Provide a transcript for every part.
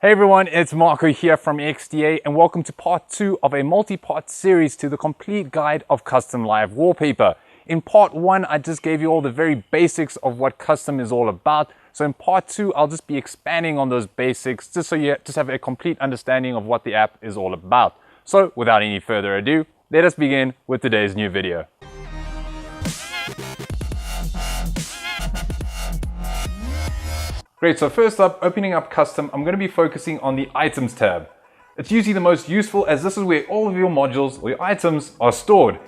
Hey everyone, it's Marco here from XDA and welcome to part 2 of a multi-part series to the complete guide of custom live wallpaper. In part 1, I just gave you all the very basics of what custom is all about. So in part 2, I'll just be expanding on those basics just so you just have a complete understanding of what the app is all about. So without any further ado, let us begin with today's new video. Great, so first up, opening up custom, I'm going to be focusing on the items tab. It's usually the most useful as this is where all of your modules or your items are stored.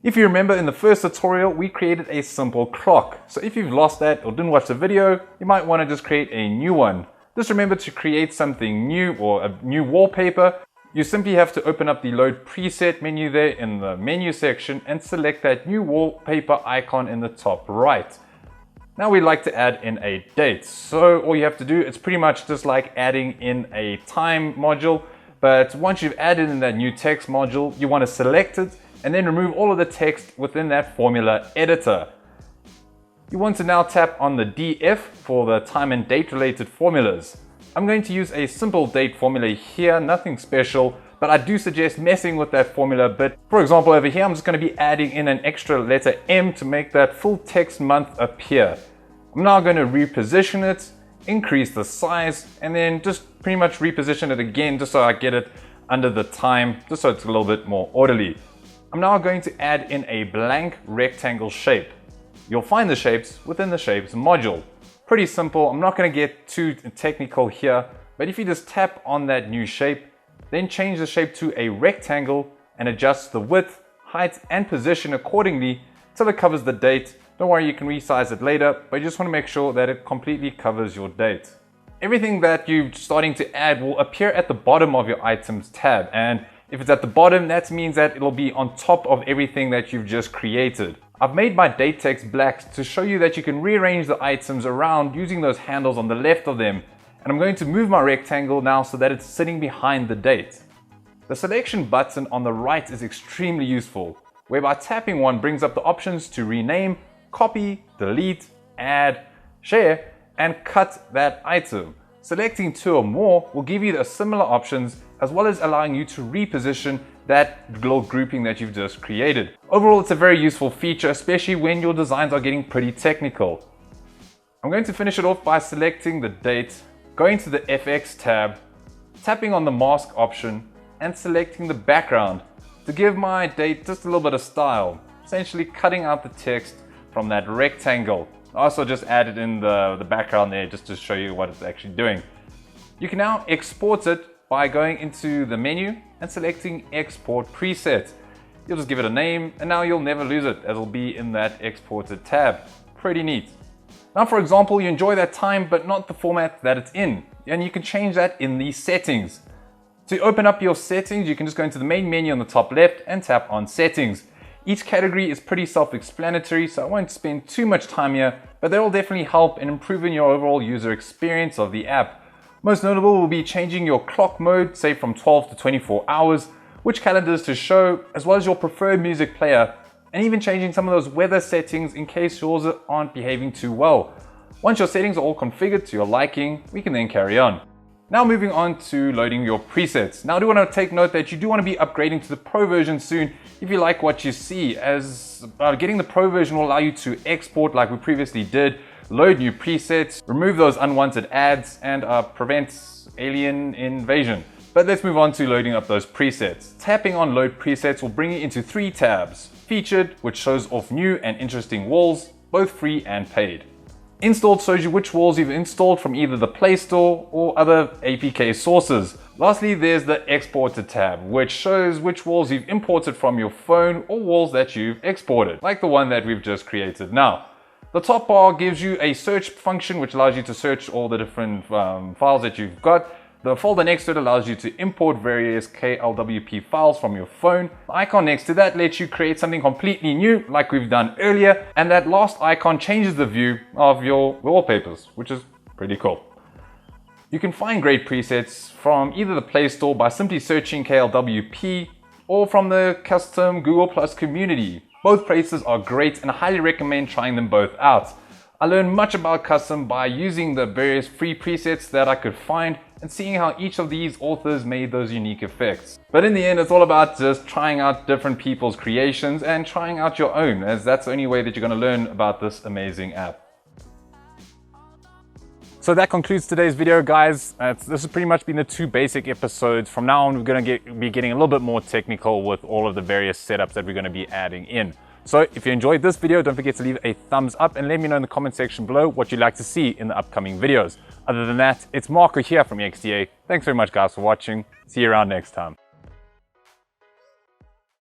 If you remember in the first tutorial, we created a simple clock. So if you've lost that or didn't watch the video, you might want to just create a new one. Just remember to create something new or a new wallpaper. You simply have to open up the load preset menu there in the menu section and select that new wallpaper icon in the top right. Now we'd like to add in a date. So all you have to do, it's pretty much just like adding in a time module. But once you've added in that new text module, you want to select it and then remove all of the text within that formula editor. You want to now tap on the DF for the time and date related formulas. I'm going to use a simple date formula here, nothing special, but I do suggest messing with that formula a bit. For example, over here, I'm just going to be adding in an extra letter M to make that full text month appear. I'm now going to reposition it, increase the size, and then just pretty much reposition it again just so I get it under the time, just so it's a little bit more orderly. I'm now going to add in a blank rectangle shape. You'll find the shapes within the shapes module. Pretty simple. I'm not going to get too technical here, but if you just tap on that new shape, then change the shape to a rectangle and adjust the width, height, and position accordingly till it covers the date. Don't worry, you can resize it later, but you just want to make sure that it completely covers your date. Everything that you're starting to add will appear at the bottom of your items tab, and if it's at the bottom, that means that it'll be on top of everything that you've just created. I've made my date text black to show you that you can rearrange the items around using those handles on the left of them, and I'm going to move my rectangle now so that it's sitting behind the date. The selection button on the right is extremely useful, whereby tapping one brings up the options to rename, copy, delete, add, share, and cut that item. Selecting 2 or more will give you the similar options as well as allowing you to reposition that little grouping that you've just created. Overall, it's a very useful feature, especially when your designs are getting pretty technical. I'm going to finish it off by selecting the date, going to the FX tab, tapping on the mask option, and selecting the background to give my date just a little bit of style, essentially cutting out the text from that rectangle. I also just added in the background there just to show you what it's actually doing. You can now export it by going into the menu and selecting Export Preset. You'll just give it a name and now you'll never lose it as it'll be in that exported tab. Pretty neat. Now for example, you enjoy that time but not the format that it's in, and you can change that in the settings. To open up your settings, you can just go into the main menu on the top left and tap on Settings. Each category is pretty self-explanatory, so I won't spend too much time here, but they will definitely help in improving your overall user experience of the app. Most notable will be changing your clock mode, say from 12 to 24 hours, which calendars to show, as well as your preferred music player, and even changing some of those weather settings in case yours aren't behaving too well. Once your settings are all configured to your liking, we can then carry on. Now moving on to loading your presets. Now I do want to take note that you do want to be upgrading to the Pro version soon if you like what you see, as getting the Pro version will allow you to export like we previously did, load new presets, remove those unwanted ads, and prevent alien invasion. But let's move on to loading up those presets. Tapping on load presets will bring you into 3 tabs. Featured, which shows off new and interesting walls, both free and paid. Installed shows you which walls you've installed from either the Play Store or other APK sources. Lastly, there's the Exported tab, which shows which walls you've imported from your phone or walls that you've exported, like the one that we've just created now. The top bar gives you a search function which allows you to search all the different files that you've got. The folder next to it allows you to import various KLWP files from your phone. The icon next to that lets you create something completely new like we've done earlier, and that last icon changes the view of your wallpapers, which is pretty cool. You can find great presets from either the Play Store by simply searching KLWP or from the Kustom Google Plus community. Both places are great and I highly recommend trying them both out. I learned much about Kustom by using the various free presets that I could find and seeing how each of these authors made those unique effects. But in the end, it's all about just trying out different people's creations and trying out your own, as that's the only way that you're going to learn about this amazing app. So that concludes today's video, guys. This has pretty much been the 2 basic episodes. From now on, we're going to be getting a little bit more technical with all of the various setups that we're going to be adding in. So if you enjoyed this video, don't forget to leave a thumbs up and let me know in the comment section below what you'd like to see in the upcoming videos. Other than that, it's Marco here from XDA. Thanks very much, guys, for watching. See you around next time.